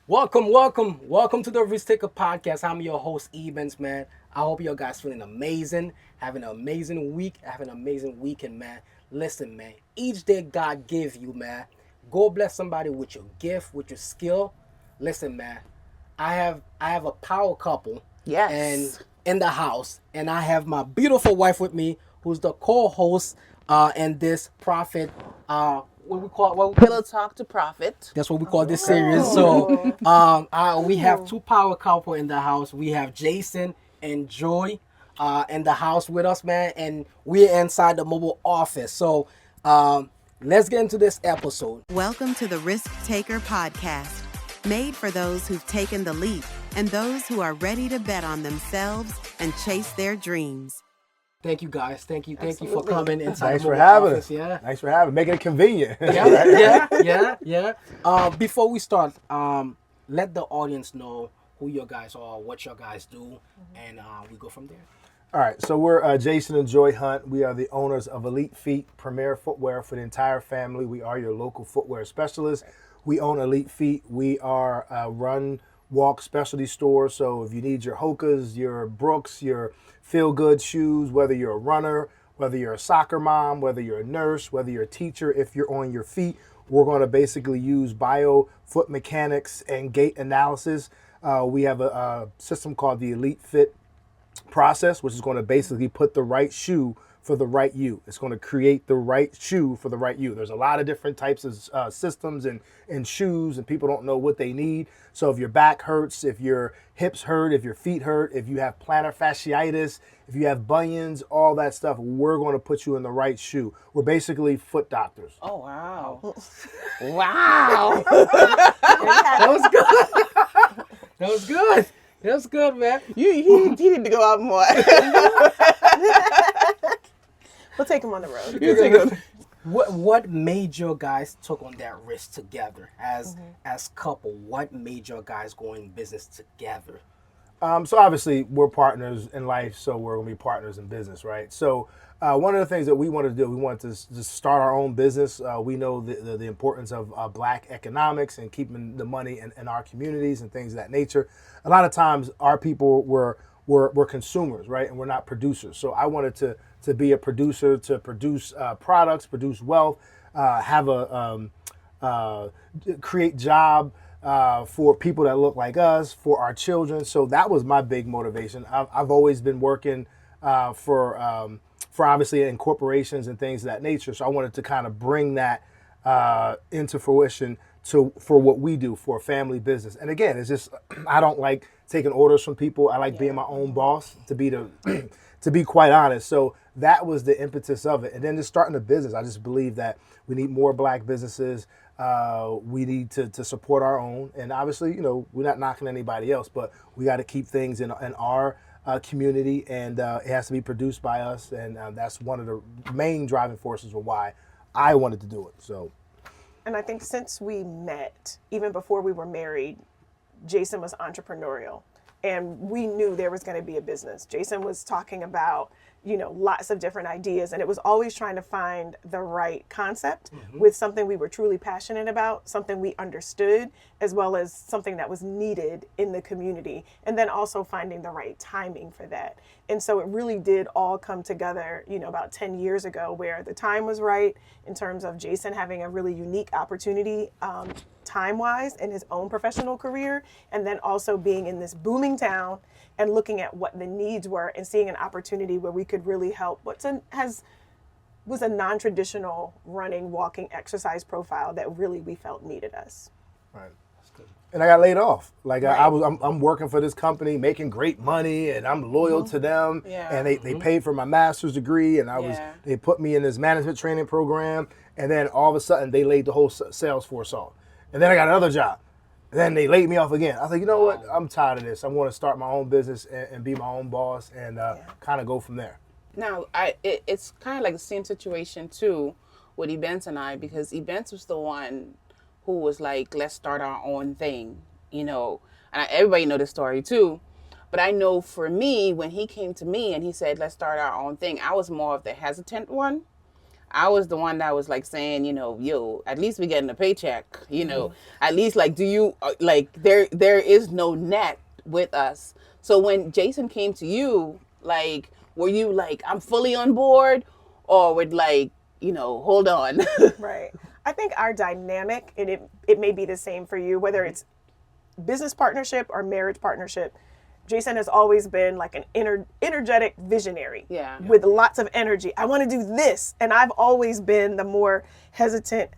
Welcome to the Risk Taker Podcast. I'm your host, Ebens, man. I hope you guys feeling amazing, having an amazing week, having an amazing weekend, man. Listen, man, each day God give you, man, go bless somebody with your gift, with your skill. Listen, man, I have a power couple and Yes. in the house, and I have my beautiful wife with me, who's the co-host in this prophet Pillow Talk to Profit. that's what we call this series. So, Oh. we have two power couple in the house. We have Jason and Joy, in the house with us, man, and we're inside the mobile office. So, let's get into this episode. Welcome to the Risk Taker Podcast, made for those who've taken the leap and those who are ready to bet on themselves and chase their dreams. Thank you, guys. Thank you for Absolutely. coming inside Thanks the for mobile having office. us. Yeah. Thanks for having, making it convenient. Yeah. Before we start, let the audience know who you guys are, what you guys do, and we go from there. All right, so we're Jason and Joy Hunt. We are the owners of Elite Feet, premier footwear for the entire family. We are your local footwear specialists. We own Elite Feet. We are a run, walk specialty store. So if you need your Hokas, your Brooks, your feel-good shoes, whether you're a runner, whether you're a soccer mom, whether you're a nurse, whether you're a teacher, if you're on your feet, we're going to basically use bio foot mechanics and gait analysis. We have a system called the Elite Fit process, which is going to basically put the right shoe for the right you. It's going to create the right shoe for the right you. There's a lot of different types of systems and shoes, and people don't know what they need. So if your back hurts, if your hips hurt, if your feet hurt, if you have plantar fasciitis, if you have bunions, all that stuff, we're going to put you in the right shoe. We're basically foot doctors. Oh, wow. Wow. That was good. That was good. That was good, man. You need to go out more. We'll take him on the road. What made your guys took on that risk together as couple? What made your guys go in business together? So obviously we're partners in life, so we're gonna be partners in business, right? So one of the things that we wanted to do, we wanted to just start our own business. We know the importance of Black economics and keeping the money in our communities and things of that nature. A lot of times our people were consumers, right? And we're not producers. So I wanted to be a producer, to produce products, produce wealth, have create job for people that look like us, for our children. So that was my big motivation. I've always been working for obviously in corporations and things of that nature. So I wanted to kind of bring that into fruition for what we do for a family business. And again, it's just I don't like taking orders from people. I like being my own boss, to be quite honest. So that was the impetus of it. And then just starting a business, I just believe that we need more Black businesses. We need to support our own. And obviously, we're not knocking anybody else, but we got to keep things in our community, and it has to be produced by us. And that's one of the main driving forces for why I wanted to do it. So. And I think since we met, even before we were married, Jason was entrepreneurial. And we knew there was going to be a business. Jason was talking about, lots of different ideas. And it was always trying to find the right concept with something we were truly passionate about, something we understood, as well as something that was needed in the community. And then also finding the right timing for that. And so it really did all come together, about 10 years ago, where the time was right in terms of Jason having a really unique opportunity time-wise in his own professional career, and then also being in this booming town and looking at what the needs were and seeing an opportunity where we could really help was a non-traditional running, walking, exercise profile that really we felt needed us. Right. And I got laid off. Like I'm working for this company, making great money, and I'm loyal to them. Yeah. And they paid for my master's degree, and they put me in this management training program, and then all of a sudden they laid the whole sales force off. And then I got another job. And then they laid me off again. I was like, you know what? I'm tired of this. I'm going to start my own business and be my own boss and kind of go from there. Now, it's kind of like the same situation, too, with Events and I, because Events was the one who was like, let's start our own thing, And everybody know this story, too. But I know for me, when he came to me and he said, let's start our own thing, I was more of the hesitant one. I was the one that was like saying, yo, at least we getting a paycheck, at least like, do you like there is no net with us. So when Jason came to you, like, were you like, I'm fully on board, or would like, hold on? Right. I think our dynamic, and it may be the same for you, whether it's business partnership or marriage partnership. Jason has always been like an energetic visionary with lots of energy. I want to do this. And I've always been the more hesitant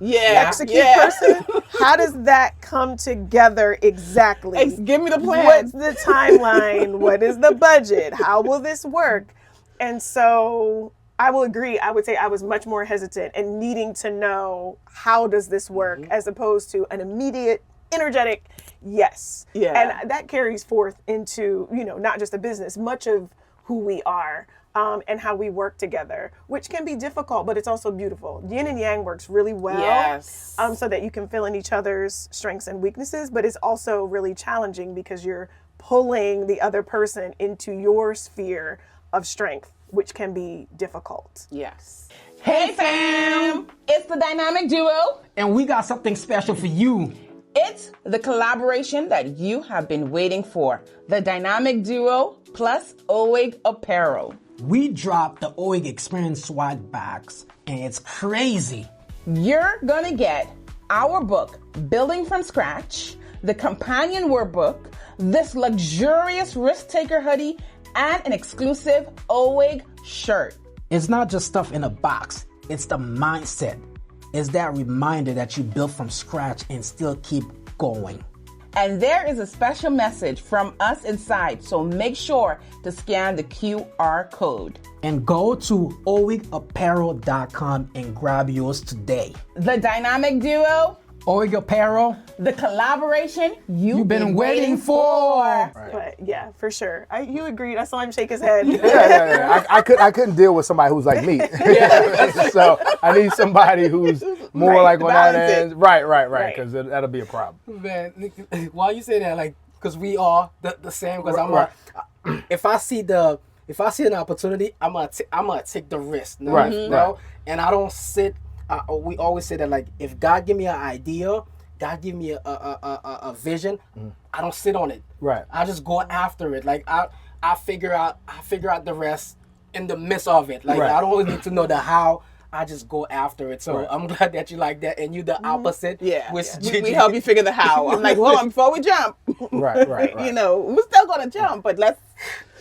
execute person. How does that come together exactly? Give me the plan. What's the timeline? What is the budget? How will this work? And so I will agree. I would say I was much more hesitant and needing to know, how does this work, as opposed to an immediate, energetic yes. Yeah. And that carries forth into, not just a business, much of who we are, and how we work together, which can be difficult, but it's also beautiful. Yin and yang works really well. Yes. So that you can fill in each other's strengths and weaknesses, but it's also really challenging because you're pulling the other person into your sphere of strength, which can be difficult. Yes. Hey fam, it's the Dynamic Duo. And we got something special for you. It's the collaboration that you have been waiting for. The Dynamic Duo plus OWIG apparel. We dropped the OWIG Experience swag bags, and it's crazy. You're gonna get our book, Building from Scratch, the companion workbook, this luxurious risk taker hoodie, and an exclusive OWIG shirt. It's not just stuff in a box, it's the mindset. It's that reminder that you built from scratch and still keep going. And there is a special message from us inside, so make sure to scan the QR code. And go to owigapparel.com and grab yours today. The Dynamic Duo, OWIG Apparel, the collaboration you've been waiting for. Right. But yeah, for sure. You agreed. I saw him shake his head. Yeah. I couldn't deal with somebody who's like me. So I need somebody who's more like on that end. Right. Because that'll be a problem. Man, why you say that? Like, because we are the same. Because if I see an opportunity, I'm gonna take the risk. Right. And I don't sit. We always say that, like, if God give me an idea, God give me a vision, I don't sit on it. Right. I just go after it. Like I figure out the rest in the midst of it. Like I don't need to know the how. I just go after it. So I'm glad that you like that, and you the opposite. Yeah. We help you figure the how. I'm like, hold on, before we jump. Right. We're still gonna jump, but let's.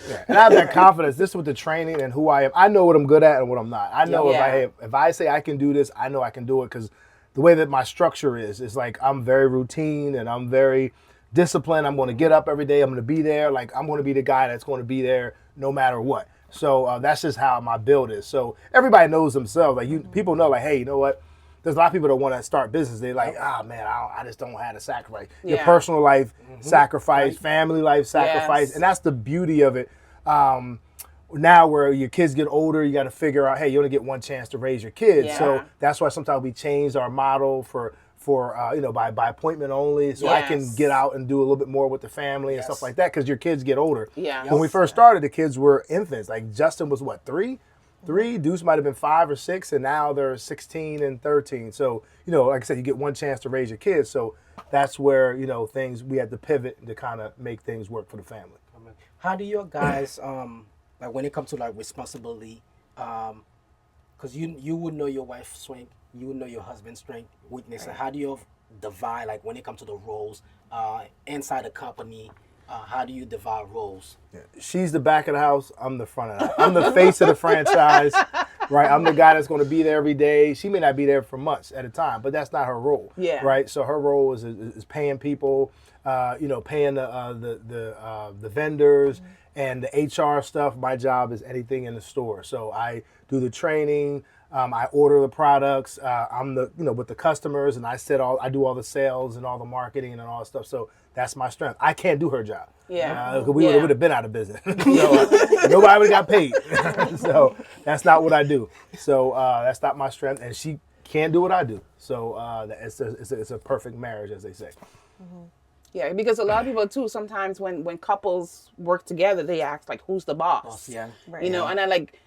Yeah. And I have that confidence. This is with the training and who I am. I know what I'm good at and what I'm not. I know if I say I can do this, I know I can do it, because the way that my structure is like, I'm very routine and I'm very disciplined. I'm going to get up every day. I'm going to be there. Like, I'm going to be the guy that's going to be there no matter what. So that's just how my build is. So everybody knows themselves. Like, people know, like, hey, you know what? There's a lot of people that want to start business. They're like, man, I just don't have to sacrifice. Your personal life sacrifice, family life sacrifice. And that's the beauty of it. Now where your kids get older, you got to figure out, hey, you only get one chance to raise your kids. Yeah. So that's why sometimes we changed our model for by appointment only, so I can get out and do a little bit more with the family and stuff like that, because your kids get older. Yeah. When we first started, the kids were infants. Like, Justin was what, 3? Deuce might have been 5 or 6, and now they're 16 and 13. So, like I said, you get one chance to raise your kids. So that's where, we had to pivot to kind of make things work for the family. How do your guys, like, when it comes to, like, responsibility, because you would know your wife's strength, you would know your husband's strength, weakness, and how do you divide, like, when it comes to the roles inside the company? How do you divide roles? Yeah. She's the back of the house. I'm the front of the house. I'm the face of the franchise, right? I'm the guy that's going to be there every day. She may not be there for months at a time, but that's not her role, right? So her role is paying people, paying the vendors and the HR stuff. My job is anything in the store. So I do the training. I order the products. I'm with the customers, and I do all the sales and all the marketing and all that stuff. So that's my strength. I can't do her job. Yeah. We would have been out of business. So, nobody would have got paid. So that's not what I do. So that's not my strength, and she can't do what I do. So it's a perfect marriage, as they say. Mm-hmm. Yeah, because a lot of people too, sometimes when couples work together, they ask, like, who's the boss? Yeah. Right. And I like,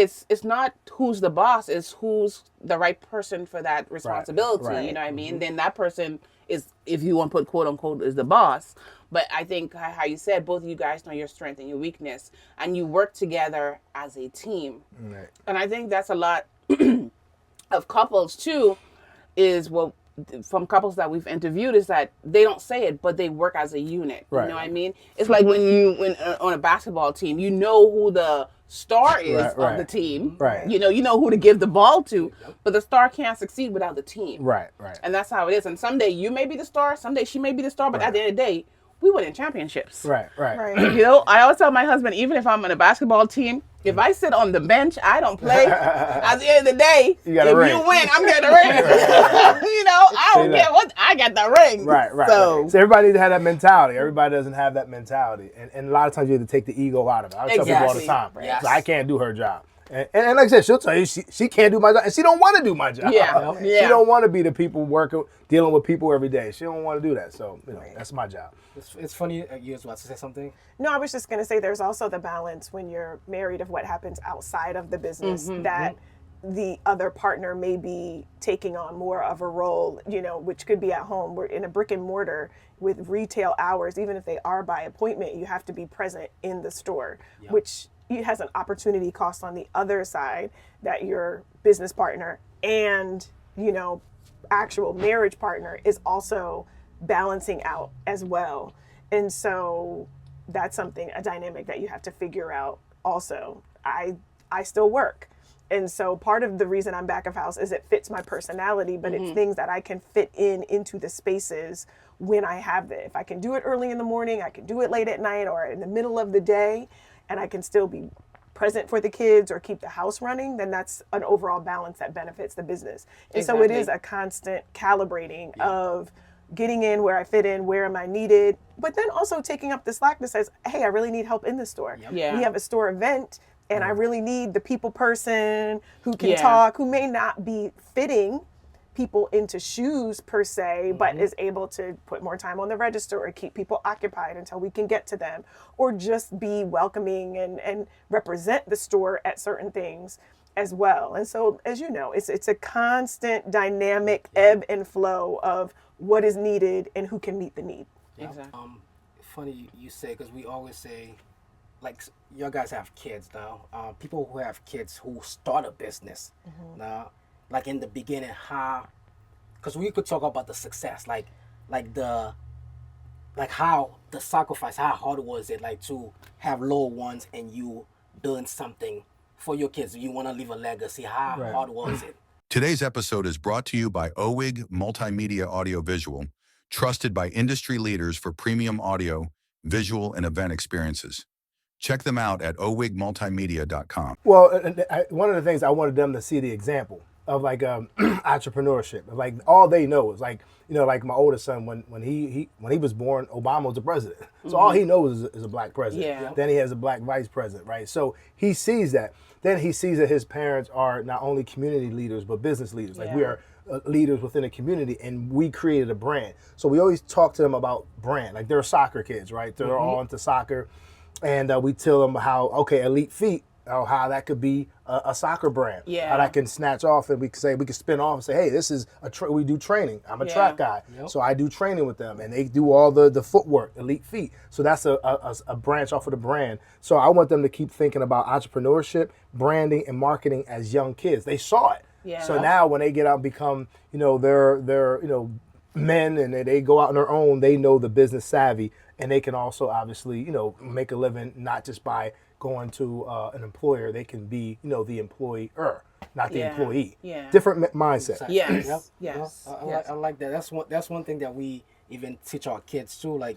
it's not who's the boss, it's who's the right person for that responsibility. right. You know what I mean? Then that person is, if you want to put quote unquote, is the boss. But I think how you said, both of you guys know your strength and your weakness, and you work together as a team. Right. And I think that's a lot of couples too, is what from couples that we've interviewed, is that they don't say it, but they work as a unit. Right. You know what I mean? It's like when on a basketball team, you know who the star is Right. of the team. Right. You know who to give the ball to, but the star can't succeed without the team. Right. And that's how it is. And someday you may be the star, someday she may be the star, but at the end of the day, we win in championships. Right. You know, I always tell my husband, even if I'm on a basketball team, if I sit on the bench, I don't play. At the end of the day, if got a ring. you win, I'm getting the ring. You know, I don't care what, I got the ring. Right. So everybody needs to have that mentality. Everybody doesn't have that mentality. And a lot of times you have to take the ego out of it. I tell people all the time, Yes. I can't do her job. And like I said, she'll tell you she can't do my job, and she don't want to do my job. Yeah. She don't want to be the people dealing with people every day. She don't want to do that. So that's my job. It's funny. You as well to say something. No, I was just going to say there's also the balance when you're married of what happens outside of the business that the other partner may be taking on more of a role, which could be at home. We're in a brick and mortar with retail hours. Even if they are by appointment, you have to be present in the store, which it has an opportunity cost on the other side that your business partner and, actual marriage partner is also balancing out as well. And so that's a dynamic that you have to figure out also. I still work. And so part of the reason I'm back of house is it fits my personality, but it's things that I can fit into the spaces when I have it. If I can do it early in the morning, I can do it late at night or in the middle of the day, and I can still be present for the kids or keep the house running, then that's an overall balance that benefits the business. And so it is a constant calibrating of getting in where I fit in, where am I needed, but then also taking up the slack that says, hey, I really need help in the store. Yeah. We have a store event and I really need the people person who can talk, who may not be fitting people into shoes per se, but is able to put more time on the register or keep people occupied until we can get to them, or just be welcoming and represent the store at certain things as well. And so, as you know, it's a constant dynamic ebb and flow of what is needed and who can meet the need. Exactly. Funny you say, because we always say, like, you guys have kids now. People who have kids who start a business now, like in the beginning, because we could talk about the success, like how the sacrifice, how hard was it, like to have little ones and you doing something for your kids. You want to leave a legacy. How hard was it? Today's episode is brought to you by OWIG Multimedia Audiovisual, trusted by industry leaders for premium audio, visual, and event experiences. Check them out at owigmultimedia.com. Well, one of the things I wanted them to see the example of, like, entrepreneurship. Like, all they know is, like, like my oldest son, when he was born, Obama was the president. So all he knows is a black president. Yeah. Then he has a black vice president, right? So he sees that. Then he sees that his parents are not only community leaders, but business leaders. Like, we are leaders within a community, and we created a brand. So we always talk to them about brand. Like, they're soccer kids, right? They're all into soccer. And we tell them how, Elite Feet, how that could be a soccer brand. Yeah. How that can snatch off, and we can spin off and say, hey, this is we do training. I'm a track guy. So I do training with them, and they do all the footwork, Elite Feet. So that's a branch off of the brand. So I want them to keep thinking about entrepreneurship, branding, and marketing as young kids. They saw it. Yeah. So now when they get out and become, they're men, and they go out on their own, they know the business savvy, and they can also obviously, make a living not just by going to an employer. They can be, the employer, not the employee. Yeah. Different mindset. Yes. Yep. Yes. I like that. That's one thing that we even teach our kids too. Like,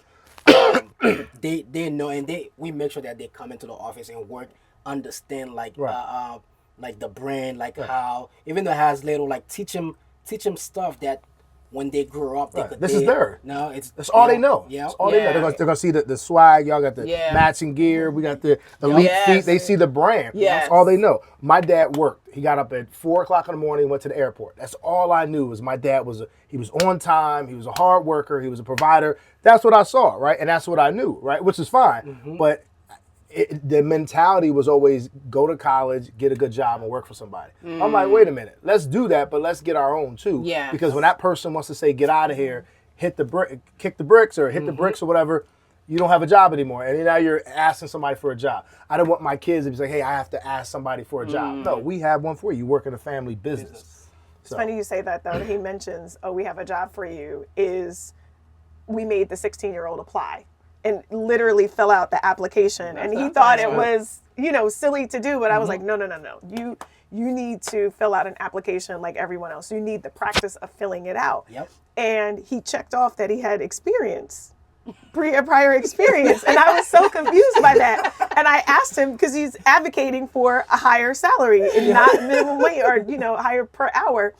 they know, and we make sure that they come into the office and work, understand like the brand, like how, even though it has little, like, teach them stuff that when they grow up, they could. This is there. No, that's all they know. Yeah, that's all they know. They're gonna see the swag. Y'all got the matching gear. We got the Elite Feet. They see the brand. Yes. That's all they know. My dad worked. He got up at 4:00 in the morning, went to the airport. That's all I knew was my dad was on time. He was a hard worker. He was a provider. That's what I saw, right? And that's what I knew, right? Which is fine. But the mentality was always go to college, get a good job, and work for somebody. I'm like, wait a minute, let's do that, but let's get our own too. Yes. Because when that person wants to say, get out of here, kick the bricks or hit the bricks or whatever, you don't have a job anymore. And now you're asking somebody for a job. I don't want my kids to be like, hey, I have to ask somebody for a job. No, we have one for you. You work in a family business. It's funny you say that, though. He mentions, oh, we have a job for you, is we made the 16-year-old apply and literally fill out the application. And he thought it was, silly to do, but I was like, no. You need to fill out an application like everyone else. You need the practice of filling it out. Yep. And he checked off that he had experience, prior experience. And I was so confused by that. And I asked him, because he's advocating for a higher salary and not minimum wage or, higher per hour.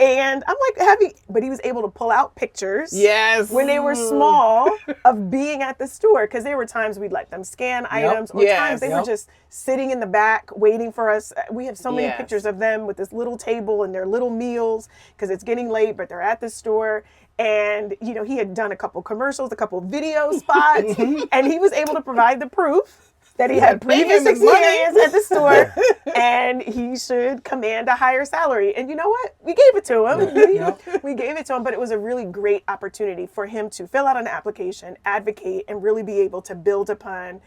And I'm like, but he was able to pull out pictures. Yes. When they were small of being at the store. Because there were times we'd let them scan items or times they were just sitting in the back waiting for us. We have so many pictures of them with this little table and their little meals because it's getting late, but they're at the store. And, he had done a couple commercials, a couple video spots, and he was able to provide the proof that he had previous experience at the store and he should command a higher salary. And you know what? We gave it to him. We gave it to him, but it was a really great opportunity for him to fill out an application, advocate, and really be able to build upon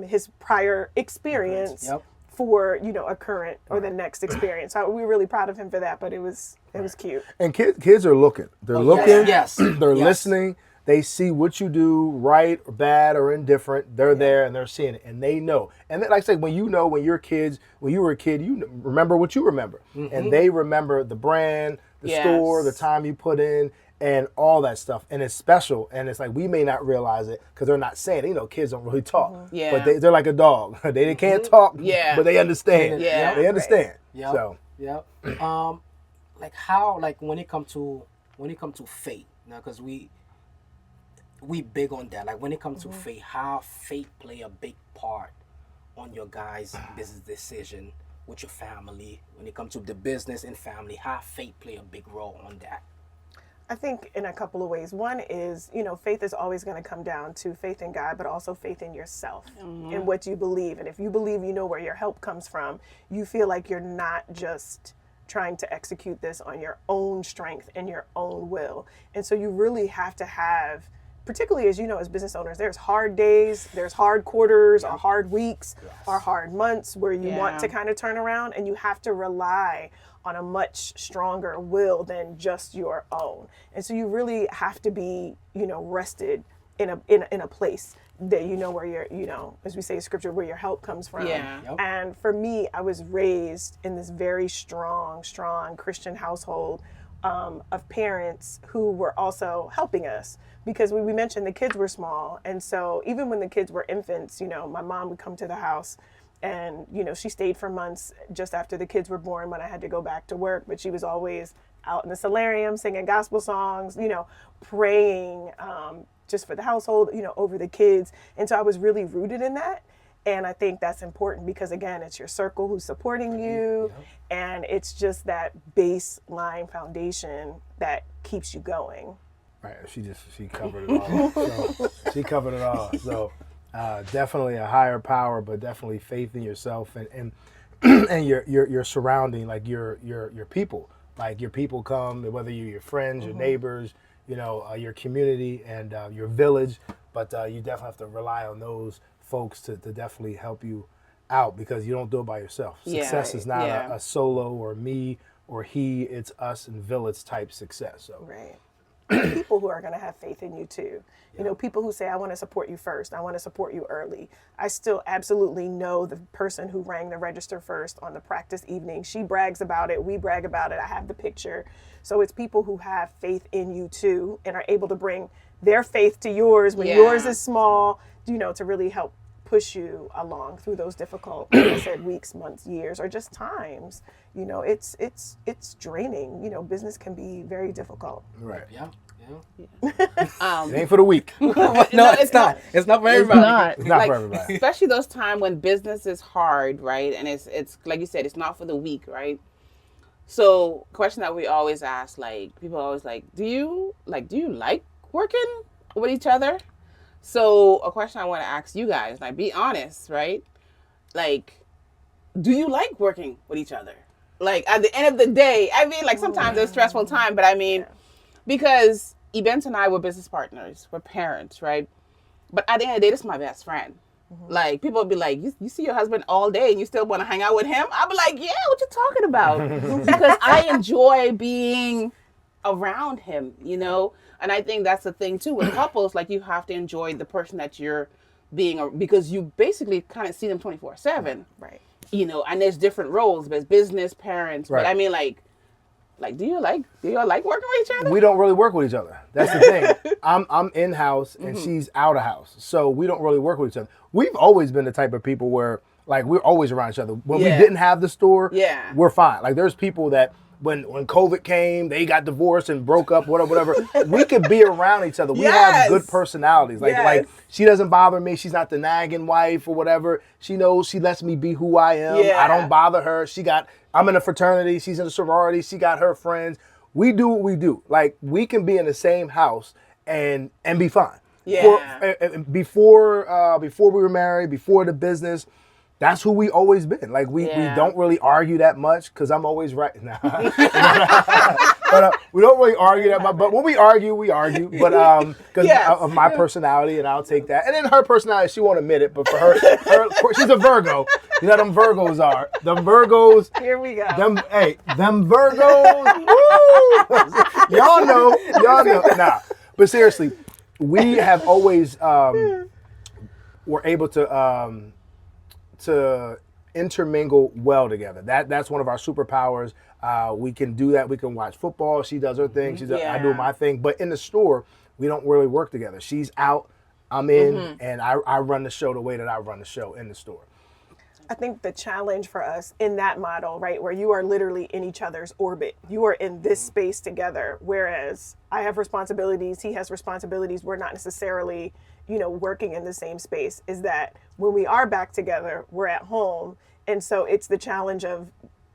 his prior experience for, a current or the next experience. So we were really proud of him for that, but it was cute. And kids are looking. They're looking. Yes. They're listening. They see what you do, right or bad or indifferent. They're there and they're seeing it, and they know. And like I said, when you were a kid, you remember what you remember, and they remember the brand, the store, the time you put in, and all that stuff. And it's special. And it's like we may not realize it because they're not saying it. Kids don't really talk, but they're like a dog. they can't talk, but they understand. They understand. So like when it come to faith, because we big on that. Like when it comes to faith, how faith play a big part on your guys' business decision with your family. When it comes to the business and family, how faith play a big role on that. I think in a couple of ways. One is, faith is always going to come down to faith in God, but also faith in yourself and what you believe. And if you believe you know where your help comes from, you feel like you're not just trying to execute this on your own strength and your own will. And so you really have to have, particularly as as business owners, there's hard days, there's hard quarters or hard weeks or hard months where you want to kind of turn around, and you have to rely on a much stronger will than just your own. And so you really have to be, rested in a place that where your, as we say in scripture, where your help comes from. And for me, I was raised in this very strong Christian household of parents who were also helping us, because we mentioned the kids were small. And so even when the kids were infants, my mom would come to the house and, she stayed for months just after the kids were born when I had to go back to work. But she was always out in the solarium singing gospel songs, praying just for the household, over the kids. And so I was really rooted in that. And I think that's important because, again, it's your circle who's supporting you. And it's just that baseline foundation that keeps you going. Right. She covered it all. So she covered it all. So definitely a higher power, but definitely faith in yourself and your surrounding, like your people. Like your people come, whether you're your friends, your neighbors, your community and your village. But you definitely have to rely on those folks to definitely help you out, because you don't do it by yourself. Success is not a solo or me or he, it's us and village type success. So people who are going to have faith in you too. People who say, I want to support you first. I want to support you early. I still absolutely know the person who rang the register first on the practice evening. She brags about it. We brag about it. I have the picture. So it's people who have faith in you too and are able to bring their faith to yours when yours is small, to really help push you along through those difficult, like I said, weeks, months, years, or just times. It's draining. Business can be very difficult. Right. It ain't for the weak. No, it's not. It's not for everybody. It's not for everybody. Especially those times when business is hard, right? And it's like you said, it's not for the weak, right? So, question that we always ask, like people always like, do you like working with each other? So a question I want to ask you guys, like, be honest, right? Like, do you like working with each other? Like, at the end of the day, I mean, like, sometimes it's stressful time, but I mean, because Events and I were business partners, we're parents, right? But at the end of the day, this is my best friend. Like, people would be like, you see your husband all day and you still want to hang out with him? I'll be like, yeah, what you talking about? Because I enjoy being around him, you know? And I think that's the thing, too, with couples. Like, you have to enjoy the person that you're being, because you basically kind of see them 24/7. Right. You know, and there's different roles. There's business, parents. Right. But I mean, like, do y'all like working with each other? We don't really work with each other. That's the thing. I'm in house and she's out of house, so we don't really work with each other. We've always been the type of people where, like, we're always around each other. When we didn't have the store, we're fine. Like, there's people that when COVID came, they got divorced and broke up, whatever. We could be around each other. We have good personalities. Like she doesn't bother me. She's not the nagging wife or whatever. She knows she lets me be who I am. I don't bother her. I'm in a fraternity. She's in a sorority. She got her friends. We do what we do. Like, we can be in the same house and be fine. Before we were married, before the business, that's who we always been. Like, we don't really argue that much because I'm always right now. But we don't really argue that much. But when we argue. But because of my personality, and I'll take that. And then her personality, she won't admit it. But for her she's a Virgo. You know them Virgos are. Them Virgos. Here we go. Them Virgos. Woo! Y'all know. Nah. But seriously, we have always were able to intermingle well together. That's one of our superpowers. We can do that. We can watch football. She does her thing. I do my thing. But in the store, we don't really work together. She's out, I'm in, and I run the show the way that I run the show in the store. I think the challenge for us in that model, right, where you are literally in each other's orbit, you are in this space together, whereas I have responsibilities, he has responsibilities, we're not necessarily, working in the same space, is that when we are back together, we're at home. And so it's the challenge of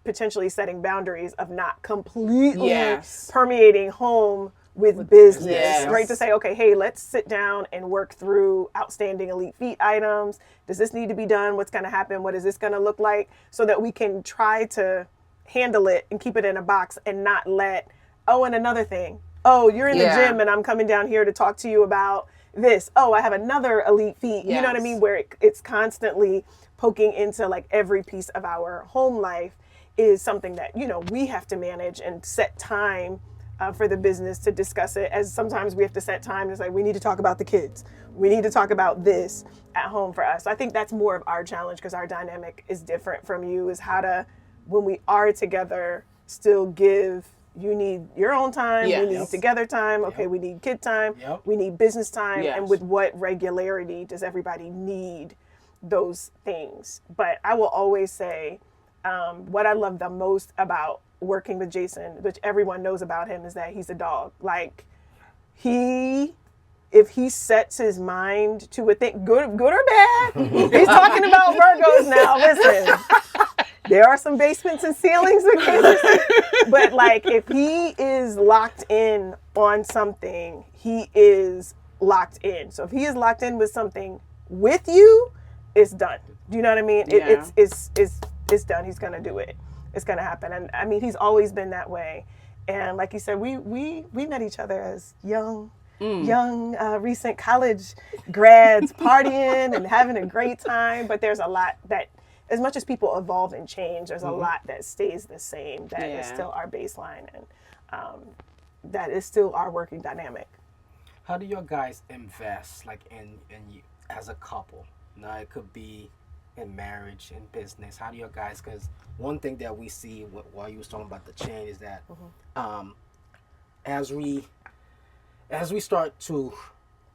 potentially setting boundaries of not completely permeating home with business, right? To say, okay, hey, let's sit down and work through outstanding Elite Feet items. Does this need to be done? What's going to happen? What is this going to look like? So that we can try to handle it and keep it in a box and not let, and another thing. Oh, you're in the gym and I'm coming down here to talk to you about this. Oh, I have another Elite Feet. You know what I mean? Where it's constantly poking into like every piece of our home life is something that, we have to manage and set time for the business to discuss it, as sometimes we have to set time. It's like, we need to talk about the kids. We need to talk about this at home for us. So I think that's more of our challenge, because our dynamic is different from you, is how to, when we are together, still give, you need your own time, we need together time, okay, we need kid time, we need business time, and with what regularity does everybody need those things? But I will always say, what I love the most about working with Jason, which everyone knows about him, is that he's a dog. Like, if he sets his mind to a thing, good or bad, he's talking about Virgos now. Listen, there are some basements and ceilings with kids, but like, if he is locked in on something, he is locked in. So if he is locked in with something with you, it's done. Do you know what I mean? It's done. He's gonna do it. It's gonna happen. And I mean, he's always been that way. And like you said, we met each other as young recent college grads, partying and having a great time. But there's a lot that, as much as people evolve and change, there's a lot that stays the same. That is still our baseline, and that is still our working dynamic. How do your guys invest, like, in you as a couple? Now, it could be in marriage, in business. How do your guys? Because one thing that we see while you was talking about the change is that as we start to,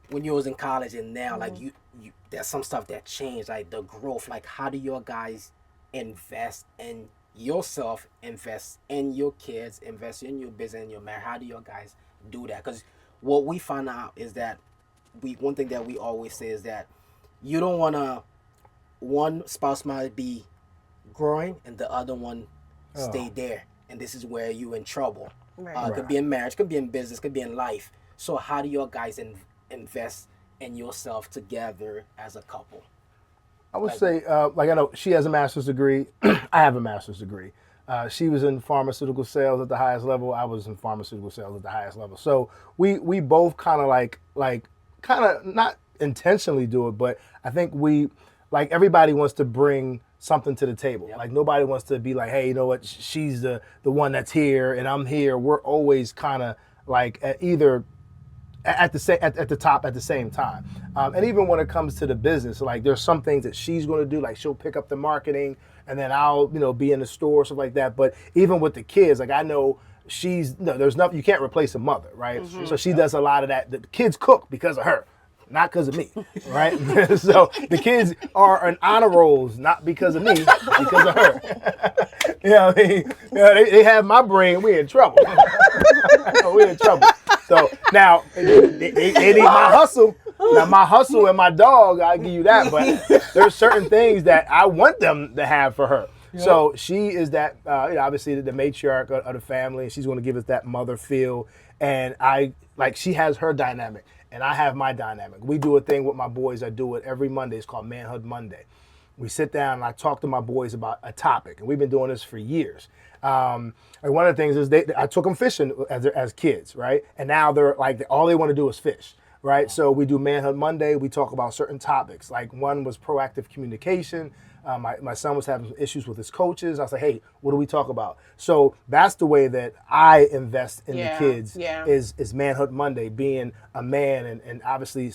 when you was in college and now, like, you there's some stuff that changed, like the growth. Like, how do your guys invest in yourself, invest in your kids, invest in your business, in your marriage? How do your guys do that? Because what we found out is that one thing that we always say is that you don't want to, one spouse might be growing and the other one stay there, and this is where you're in trouble. It could be in marriage, could be in business, could be in life. So how do your guys invest and yourself together as a couple? I would say, like I know she has a master's degree. I have a master's degree. She was in pharmaceutical sales at the highest level. I was in pharmaceutical sales at the highest level. So we both kind of not intentionally do it, but I think like everybody wants to bring something to the table. Like nobody wants to be like, hey, you know what? She's the one that's here and I'm here. We're always kind of like either at the top at the same time. And even when it comes to the business, like there's some things that she's going to do, like she'll pick up the marketing and then I'll, be in the store, stuff like that. But even with the kids, like I know there's nothing, you can't replace a mother, right? Mm-hmm. So she does a lot of that. The kids cook because of her, not because of me, right? So the kids are on honor rolls, not because of me, because of her. I mean? They have my brain, we in trouble. We in trouble. So now they need my hustle. Now my hustle and my dog, I'll give you that. But there's certain things that I want them to have for her. Yep. So she is that, obviously the matriarch of the family. She's going to give us that mother feel. And she has her dynamic and I have my dynamic. We do a thing with my boys. I do it every Monday. It's called Manhood Monday. We sit down and I talk to my boys about a topic. And we've been doing this for years. And one of the things is I took them fishing as kids, right? And now they're like, all they want to do is fish, right? So we do Manhood Monday. We talk about certain topics. Like one was proactive communication. My son was having issues with his coaches. I was like, hey, what do we talk about? So that's the way that I invest in the kids is Manhood Monday, being a man and obviously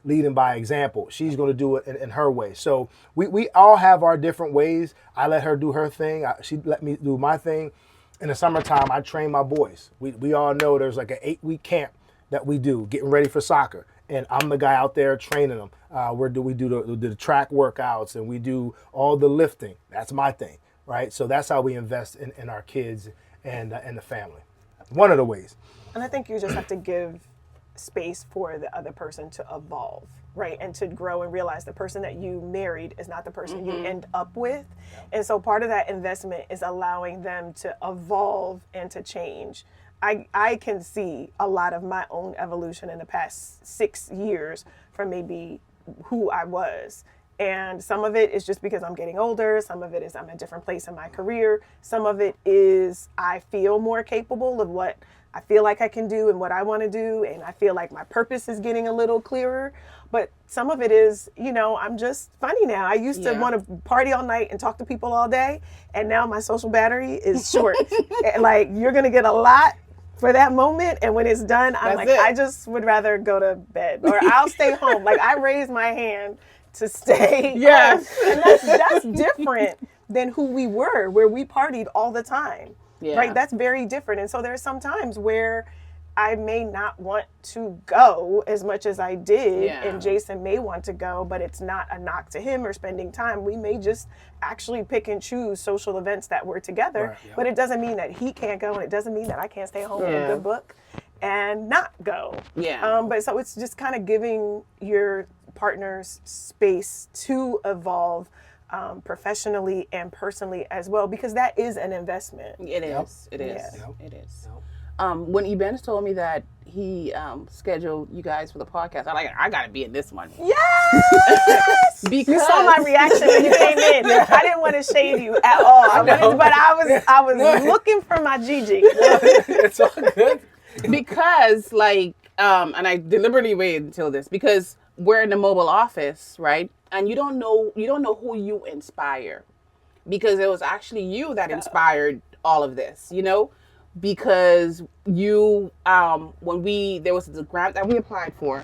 leading by example. She's going to do it in her way. So we all have our different ways. I let her do her thing. She let me do my thing. In the summertime, I train my boys. We all know there's like an 8-week camp that we do, getting ready for soccer. And I'm the guy out there training them. We do the track workouts and we do all the lifting. That's my thing, right? So that's how we invest in our kids and the family. One of the ways. And I think you just have to give space for the other person to evolve, right? And to grow and realize the person that you married is not the person you end up with. And so part of that investment is allowing them to evolve and to change. I can see a lot of my own evolution in the past 6 years from maybe who I was. And some of it is just because I'm getting older. Some of it is I'm in a different place in my career. Some of it is I feel more capable of what I feel like I can do and what I want to do. And I feel like my purpose is getting a little clearer. But some of it is, I'm just funny now. I used to want to party all night and talk to people all day. And now my social battery is short. Like, you're going to get a lot for that moment, and when it's done, I'm I just would rather go to bed, or I'll stay home. Like, I raise my hand to stay. Yes, and that's different than who we were, where we partied all the time. Yeah. Right, that's very different. And so there's some times where I may not want to go as much as I did, and Jason may want to go, but it's not a knock to him or spending time. We may just actually pick and choose social events that we're together, but it doesn't mean that he can't go, and it doesn't mean that I can't stay home with a good book and not go. But so it's just kind of giving your partners space to evolve professionally and personally as well, because that is an investment. It is. It is. When Ebens told me that he scheduled you guys for the podcast, I got to be in this one. Yes! Because you saw my reaction when you came in. I didn't want to shade you at all. But I was looking for my Gigi. It's all good. Because and I deliberately waited until this, because we're in the mobile office, right? And you don't know who you inspire, because it was actually you that inspired all of this, because you, there was the grant that we applied for,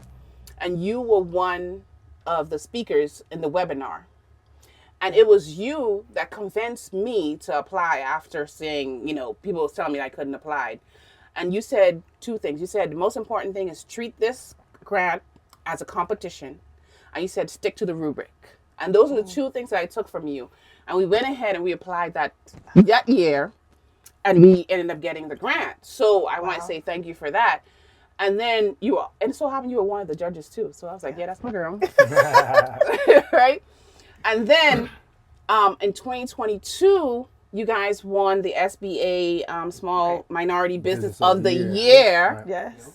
and you were one of the speakers in the webinar. And it was you that convinced me to apply after seeing, people was telling me I couldn't apply. And you said two things. You said the most important thing is treat this grant as a competition. And you said stick to the rubric. And those are the two things that I took from you. And we went ahead and we applied that year. And we ended up getting the grant. So I want to say thank you for that. And then and so happened you were one of the judges too. So I was like, that's my girl. Right? And then in 2022, you guys won the SBA Small Minority Business of the Year. Yes.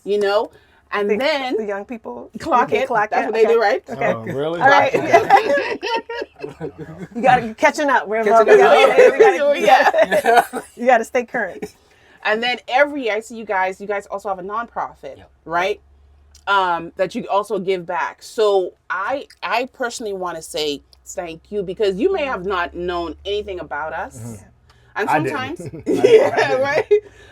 And then the young people clock you can it. Clock That's it. what they do, right? Okay. Oh, really? All right. You got to catching up. We're Catching you got to stay current. And then every year I see you guys also have a nonprofit, right? That you also give back. So I personally want to say thank you because you may have not known anything about us. And sometimes, right?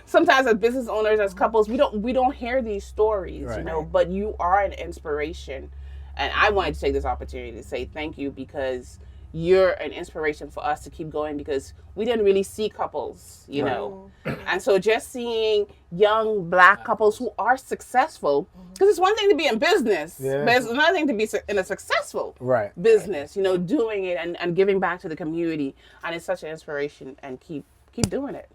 Sometimes as business owners, as couples, we don't hear these stories, Right. you know, but you are an inspiration. And I wanted to take this opportunity to say thank you because you're an inspiration for us to keep going because we didn't really see couples, you know. And so just seeing young Black couples who are successful, because it's one thing to be in business, but it's another thing to be in a successful business, you know, doing it and giving back to the community. And it's such an inspiration and keep doing it.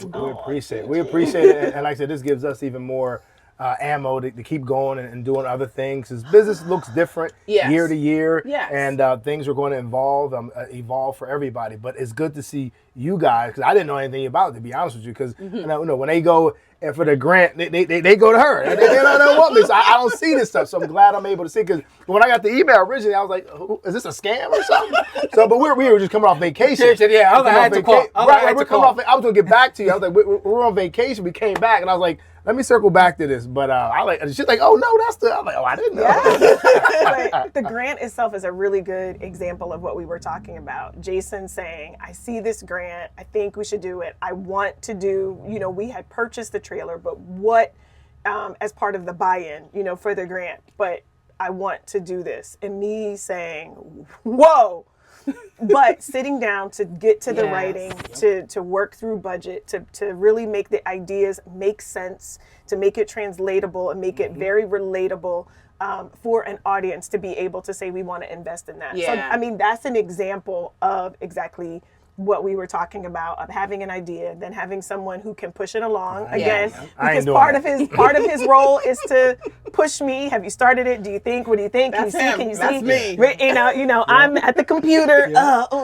We appreciate it. We appreciate it. And like I said, this gives us even more ammo to keep going and doing other things. Because business looks different year to year, and things are going to evolve for everybody. But it's good to see you guys, because I didn't know anything about it, to be honest with you. Because you know, when they go for the grant, they go to her. They don't want me, so I don't see this stuff. So I'm glad I'm able to see. Because when I got the email originally, I was like, is this a scam or something? So, but we were just coming off vacation. Yeah, I was like, I had to call. Right, we're coming off. I was gonna get back to you. I was like, we're on vacation. We came back, and I was like, let me circle back to this. But she's like, oh no, that's the. I'm like, oh, I didn't know. But the grant itself is a really good example of what we were talking about. Jason saying, I see this grant. I think we should do it. I want to do, you know, we had purchased the trailer, but what, as part of the buy-in, you know, for the grant, but I want to do this. And me saying, whoa. But sitting down to get to the writing, to work through budget, to really make the ideas make sense, to make it translatable and make it very relatable for an audience to be able to say we want to invest in that. So, I mean, that's an example of exactly what we were talking about, of having an idea, then having someone who can push it along again, because part of his role is to push me. Have you started it? Do you think? What do you think? Can you see? Can you see? Me. You know, I'm at the computer.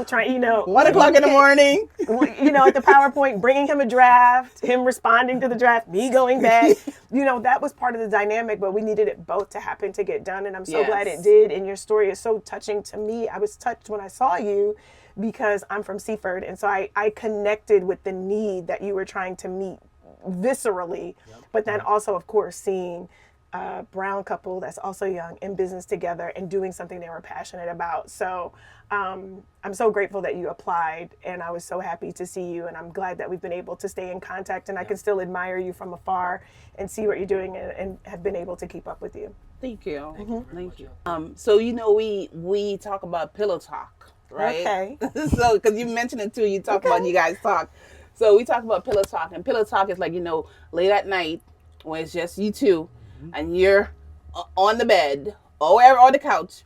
Trying. You know, 1 o'clock in the morning. You know, at the PowerPoint, bringing him a draft, him responding to the draft, me going back. You know, that was part of the dynamic, but we needed it both to happen to get done, and I'm so glad it did. And your story is so touching to me. I was touched when I saw you, because I'm from Seaford, and so I connected with the need that you were trying to meet viscerally, but then also, of course, seeing a brown couple that's also young in business together and doing something they were passionate about. So I'm so grateful that you applied, and I was so happy to see you, and I'm glad that we've been able to stay in contact, and I can still admire you from afar and see what you're doing and have been able to keep up with you. Thank you. Thank you. So, you know, we talk about pillow talk. Right. Okay. So, because you mentioned it too, you talk about you guys talk. So we talk about pillow talk, and pillow talk is like, you know, late at night when it's just you two, and you're on the bed or wherever on the couch,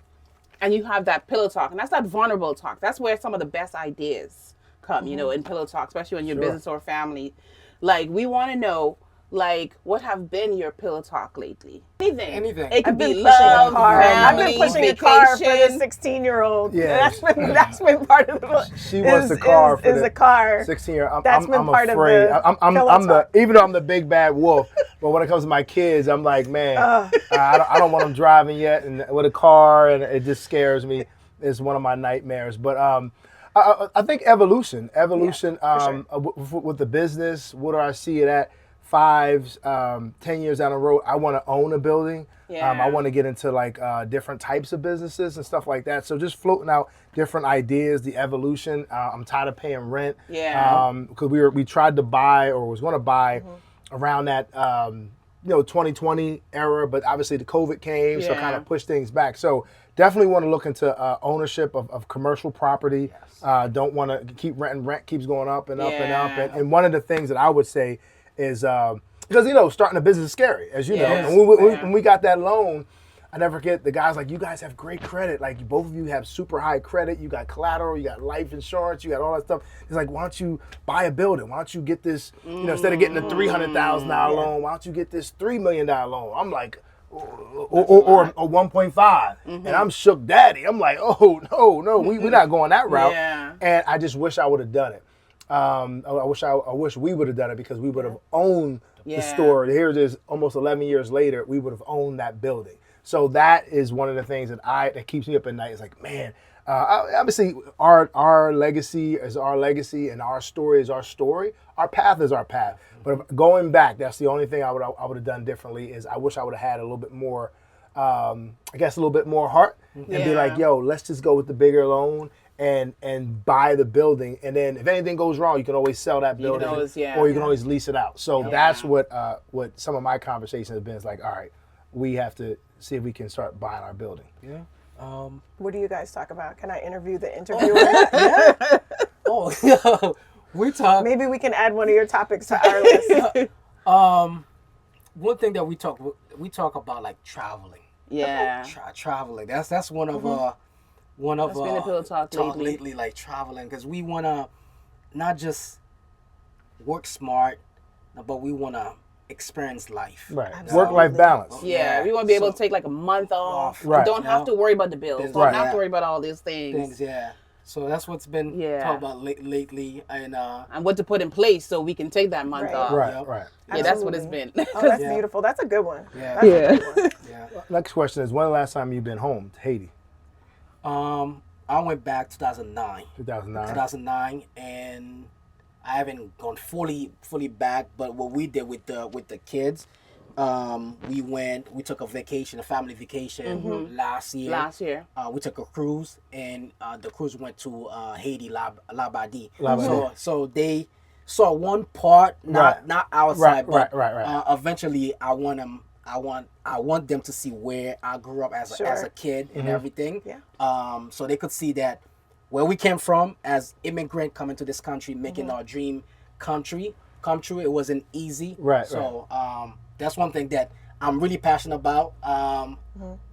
and you have that pillow talk, and that's that vulnerable talk. That's where some of the best ideas come, you know, in pillow talk, especially when you're business or family. Like, we want to know, like, what have been your pillow talk lately? Anything. It could be love, family, I've been pushing a car for the vacation. 16-year-old. Yeah. That's been part of the. She wants the car for the a car. 16-year-old. That's been I'm part of afraid. the I'm the, even though I'm the big bad wolf, but when it comes to my kids, I'm like, man, I don't want them driving yet, and with a car, and it just scares me. It's one of my nightmares. But I think evolution, with the business. What do I see it at? 5, 10 years down the road, I want to own a building. I want to get into like different types of businesses and stuff like that. So just floating out different ideas, the evolution. I'm tired of paying rent. Because we tried to buy, or was going to buy around that 2020 era, but obviously the COVID came, so kind of pushed things back. So definitely want to look into ownership of commercial property. Don't want to keep renting. Rent keeps going up and up and up. And one of the things that I would say is because, you know, starting a business is scary, as you know. And when we got that loan, I never forget, the guys like, you guys have great credit. Like, both of you have super high credit. You got collateral, you got life insurance, you got all that stuff. It's like, why don't you buy a building? Why don't you get this, you know, instead of getting a $300,000 loan, why don't you get this $3 million loan? I'm like, or 1.5. And I'm shook daddy. I'm like, oh, no, we're not going that route. And I just wish I would have done it. I wish we would have done it because we would have owned the Yeah. store. Here it is, almost 11 years later, we would have owned that building. So that is one of the things that keeps me up at night. It's like, man, obviously our legacy is our legacy, and our story is our story. Our path is our path. But going back, that's the only thing I would have done differently. Is I wish I would have had a little bit more, I guess, a little bit more heart, and be Yeah. like, yo, let's just go with the bigger loan and buy the building, and then if anything goes wrong, you can always sell that You can building, always- yeah. or you can always lease it out. So Yeah. that's what some of my conversations have been. It's like, all right, we have to see if we can start buying our building. Yeah. What do you guys talk about? Can I interview the interviewer? Oh, yo, we talk. Maybe we can add one of your topics to our list. One thing that we talk about, like traveling. Yeah. Traveling. That's one of That's been a pillow talk lately. like traveling, because we wanna not just work smart, but we wanna experience life. Right, Absolutely. work-life balance. Yeah, Yeah. we want to be able So- to take like a month off. Right. Don't have to worry about the bills. Don't Right. have to Yeah. worry about all these things. Things, yeah. So that's what's been Yeah. talked about lately, and And what to put in place so we can take that month Right. off. Right, Yep. right. Yeah, that's what it's Absolutely. been. Oh, that's Yeah. beautiful. That's a good one. Yeah. That's a good one. yeah. Next question is, when the last time you've been home to Haiti? I went back 2009. 2009. 2009, and I haven't gone fully back. But what we did with the kids, we took a vacation, a family vacation last year. Last year. We took a cruise, and the cruise went to Haiti, Labadie. Labadie. So they saw one part, Right. not outside, Right, but right. Eventually, I want them to see where I grew up as Sure. a kid and everything. Yeah. So they could see that where we came from as immigrant coming to this country, making our dream come true. It wasn't easy. Right, So that's one thing that I'm really passionate about.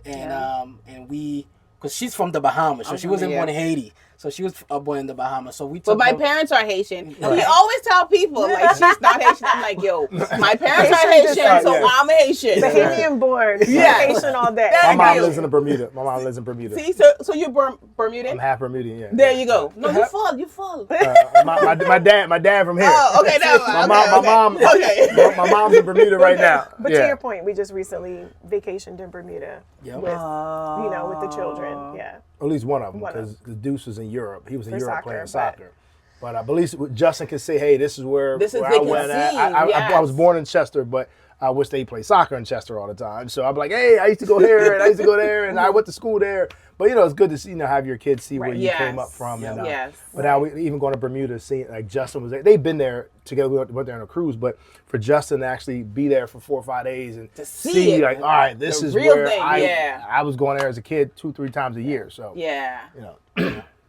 And we, because she's from the Bahamas, so she wasn't born in Haiti. So she was born in the Bahamas. So we took But my them- parents are Haitian. And we always tell people, like, she's not Haitian. I'm like, yo, my parents are Haitian Haitian, so yeah. I'm Haitian. Bahamian born. Yeah. Haitian all day. My Thank mom you. lives in Bermuda. My mom lives in Bermuda. See, so you're Bermudan? I'm half Bermudian, yeah. There you go. No, you full. My dad from here. Oh, okay, no. My mom's in Bermuda right now. But to yeah. your point, we just recently vacationed in Bermuda Yep. with, with the children. Yeah. At least one of them, One of because the Deuce was in Europe. He was in For Europe soccer, playing but- soccer. But I believe Justin can say, hey, this is where, This is where they I can went at. see, I was yes. born in Chester, but I wish they played soccer in Chester all the time. So I'm like, hey, I used to go here and I used to go there and I went to school there. But it's good to see, have your kids see where Right. you Yes. came up from. And, Yes. But now we even going to Bermuda, seeing like Justin was there. They've been there together. We went there on a cruise, but for Justin to actually be there for 4 or 5 days and To see it. like, all right, this The is real where thing, yeah. I was going there as a kid 2-3 times a year. So Yeah.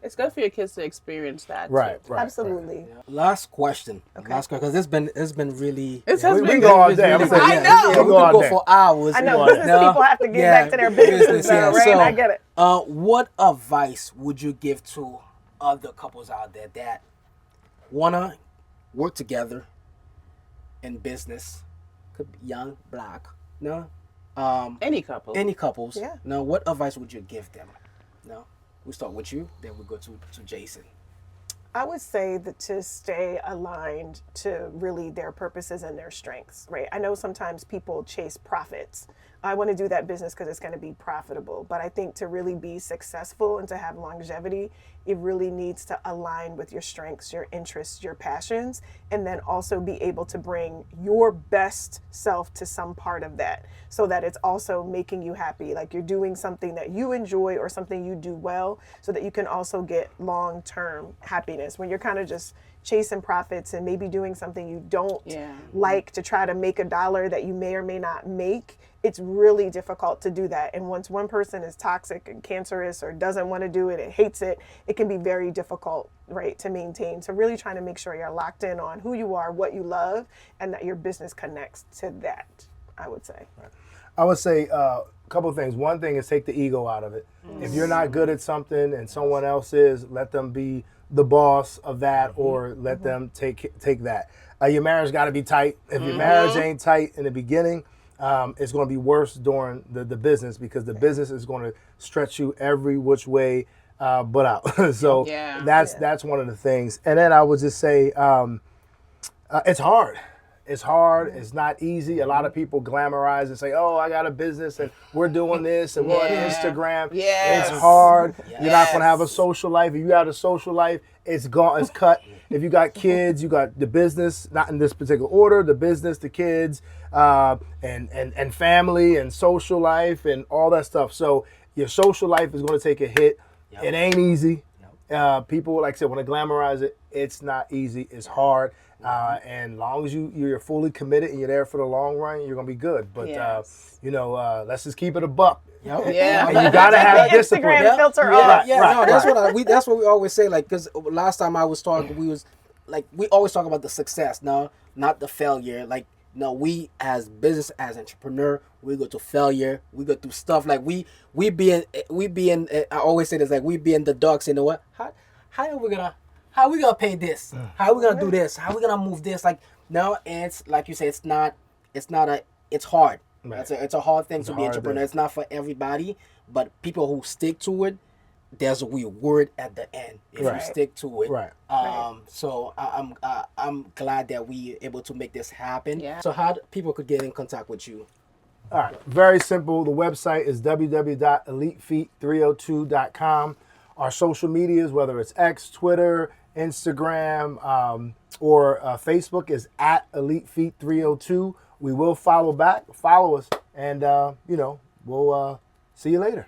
It's good for your kids to experience that. right, too. right. Absolutely. Last question. Last question, because it's been really. It has We been go all it's day. really I'm good. saying, I yeah, know. we We can go could all go day. for hours. I know on business No. people have to get Yeah, back to their businesses, though, right? So, I get it. What advice would you give to other couples out there that wanna work together in business? Could be young, black, no, Any couple. any couples. Yeah. No, what advice would you give them? No, we start with you, then we go to Jason. I would say that to stay aligned to really their purposes and their strengths, right? I know sometimes people chase profits. I want to do that business because it's going to be profitable. But I think to really be successful and to have longevity, it really needs to align with your strengths, your interests, your passions, and then also be able to bring your best self to some part of that so that it's also making you happy. Like you're doing something that you enjoy or something you do well so that you can also get long-term happiness. When you're kind of just chasing profits and maybe doing something you don't like to try to make a dollar that you may or may not make, it's really difficult to do that. And once one person is toxic and cancerous or doesn't want to do it and hates it, it can be very difficult, right, to maintain. So really trying to make sure you're locked in on who you are, what you love, and that your business connects to that, I would say. I would say a couple of things. One thing is take the ego out of it. If you're not good at something and someone else is, let them be the boss of that or let them take that. Your marriage got to be tight. If your marriage ain't tight in the beginning, it's going to be worse during the business because the business is going to stretch you every which way butt out. So Yeah. that's one of the things. And then I would just say it's hard. It's hard. It's not easy. A lot of people glamorize and say, "Oh, I got a business and we're doing this and we're on Yeah. Instagram." Yes. It's hard. Yes. You're not gonna have a social life. If you got a social life, it's gone. It's cut. If you got kids, you got the business. Not in this particular order. The business, the kids, and family and social life and all that stuff. So your social life is gonna take a hit. Yep. It ain't easy. People, like I said, want to glamorize it. It's not easy. It's hard. And as long as you're fully committed and you're there for the long run, you're gonna be good. But Yes. let's just keep it a buck. Yep. Yeah. And you gotta have The discipline. Instagram filter Yeah, off. yeah, Right, no, that's right. that's what we always say. Like, because last time I was talking, we was like, we always talk about the success, no, not the failure. Like, no, we as business, as entrepreneur, we go to failure, we go through stuff. Like we be in. I always say this, like we be in the ducks. You know what? How are we gonna pay this? How are we gonna do this? How are we gonna move this? Like, no, and it's like you say, it's hard. Right. It's a hard thing to be hard entrepreneur. thing. It's not for everybody, but people who stick to it, there's a reward at the end if you Right. stick to it. Right. So I'm glad that we able to make this happen. Yeah. So how people could get in contact with you? All right, very simple. The website is www.elitefeet302.com. Our social medias, whether it's X, Twitter, Instagram, or Facebook, is at EliteFeet302. We will follow back. Follow us, and we'll see you later.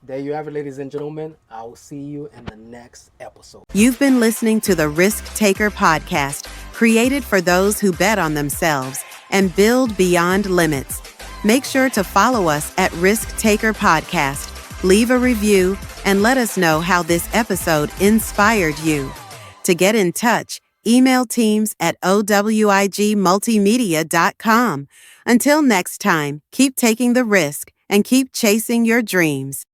There you have it, ladies and gentlemen. I will see you in the next episode. You've been listening to the Risk Taker Podcast, created for those who bet on themselves and build beyond limits. Make sure to follow us at Risk Taker Podcast, leave a review, and let us know how this episode inspired you. To get in touch, email teams at owigmultimedia.com. Until next time, keep taking the risk and keep chasing your dreams.